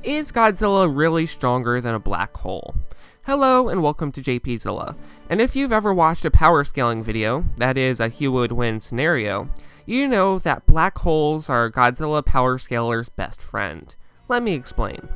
Is Godzilla really stronger than a black hole? Hello and welcome to JPzilla, and if you've ever watched a power scaling video, that is a who would win scenario, you know that black holes are Godzilla power scaler's best friend. Let me explain.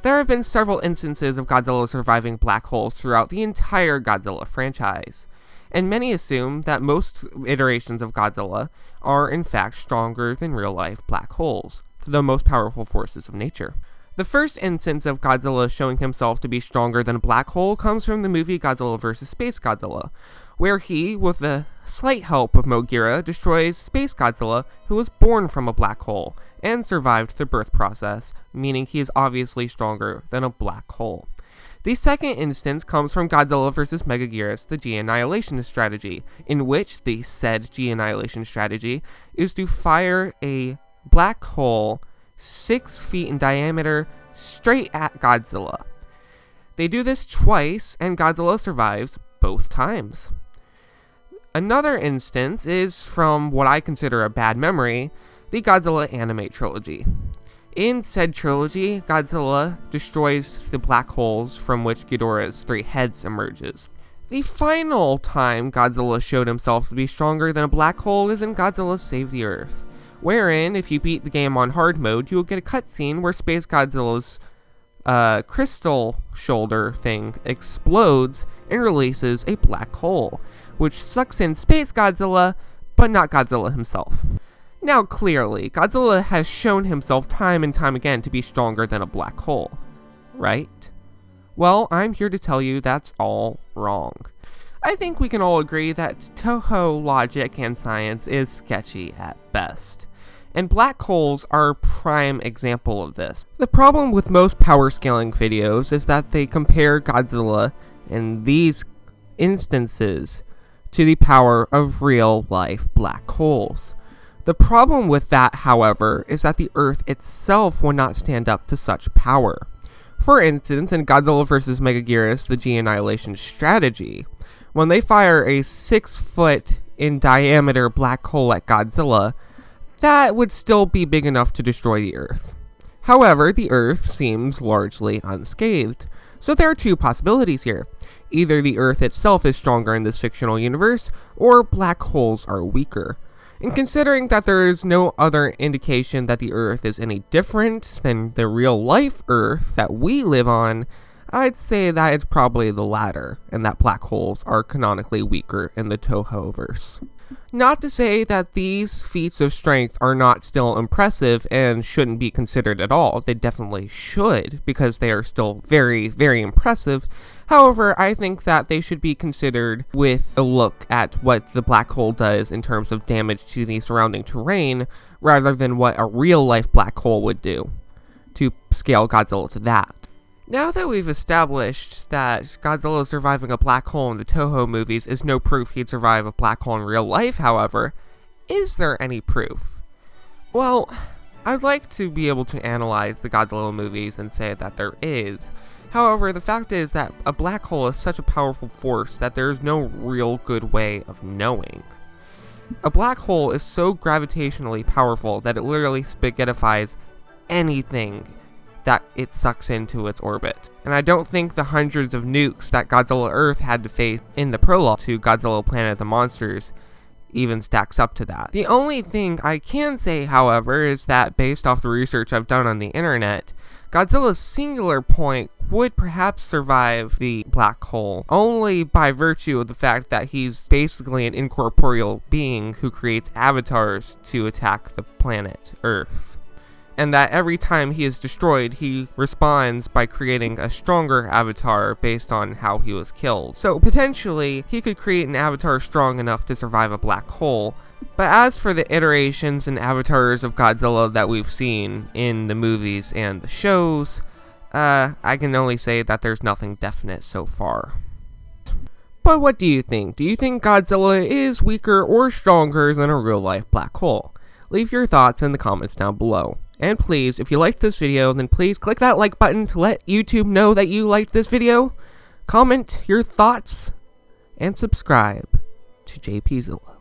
There have been several instances of Godzilla surviving black holes throughout the entire Godzilla franchise, and many assume that most iterations of Godzilla are in fact stronger than real-life black holes, the most powerful forces of nature. The first instance of Godzilla showing himself to be stronger than a black hole comes from the movie Godzilla vs. Space Godzilla, where he, with the slight help of Mogira, destroys Space Godzilla, who was born from a black hole, and survived the birth process, meaning he is obviously stronger than a black hole. The second instance comes from Godzilla vs. Megaguirus, the G-Annihilation strategy, in which the said G-Annihilation strategy is to fire a black hole 6 feet in diameter straight at Godzilla. They do this twice, and Godzilla survives both times. Another instance is from what I consider a bad memory, the Godzilla Animate Trilogy. In said trilogy, Godzilla destroys the black holes from which Ghidorah's 3 heads emerges. The final time Godzilla showed himself to be stronger than a black hole is in Godzilla Save the Earth, wherein, if you beat the game on hard mode, you will get a cutscene where Space Godzilla's crystal shoulder thing explodes and releases a black hole, which sucks in Space Godzilla, but not Godzilla himself. Now clearly, Godzilla has shown himself time and time again to be stronger than a black hole, right? Well, I'm here to tell you that's all wrong. I think we can all agree that Toho logic and science is sketchy at best, and black holes are a prime example of this. The problem with most power scaling videos is that they compare Godzilla in these instances to the power of real life black holes. The problem with that, however, is that the Earth itself will not stand up to such power. For instance, in Godzilla vs. Megaguirus, the G-Annihilation strategy, when they fire a 6-foot in diameter black hole at Godzilla, that would still be big enough to destroy the Earth. However, the Earth seems largely unscathed, so there are 2 possibilities here. Either the Earth itself is stronger in this fictional universe, or black holes are weaker. And considering that there is no other indication that the Earth is any different than the real-life Earth that we live on, I'd say that it's probably the latter, and that black holes are canonically weaker in the Toho-verse. Not to say that these feats of strength are not still impressive and shouldn't be considered at all. They definitely should, because they are still very, very impressive. However, I think that they should be considered with a look at what the black hole does in terms of damage to the surrounding terrain, rather than what a real-life black hole would do, to scale Godzilla to that. Now that we've established that Godzilla surviving a black hole in the Toho movies is no proof he'd survive a black hole in real life, however, is there any proof? Well, I'd like to be able to analyze the Godzilla movies and say that there is. However, the fact is that a black hole is such a powerful force that there is no real good way of knowing. A black hole is so gravitationally powerful that it literally spaghettifies anything that it sucks into its orbit. And I don't think the hundreds of nukes that Godzilla Earth had to face in the prologue to Godzilla Planet of the Monsters even stacks up to that. The only thing I can say, however, is that based off the research I've done on the internet, Godzilla's singular point would perhaps survive the black hole, only by virtue of the fact that he's basically an incorporeal being who creates avatars to attack the planet Earth. And that every time he is destroyed, he responds by creating a stronger avatar based on how he was killed. So potentially, he could create an avatar strong enough to survive a black hole. But as for the iterations and avatars of Godzilla that we've seen in the movies and the shows, I can only say that there's nothing definite so far. But what do you think? Do you think Godzilla is weaker or stronger than a real-life black hole? Leave your thoughts in the comments down below. And please, if you liked this video, then please click that like button to let YouTube know that you liked this video. Comment your thoughts and subscribe to JPzilla.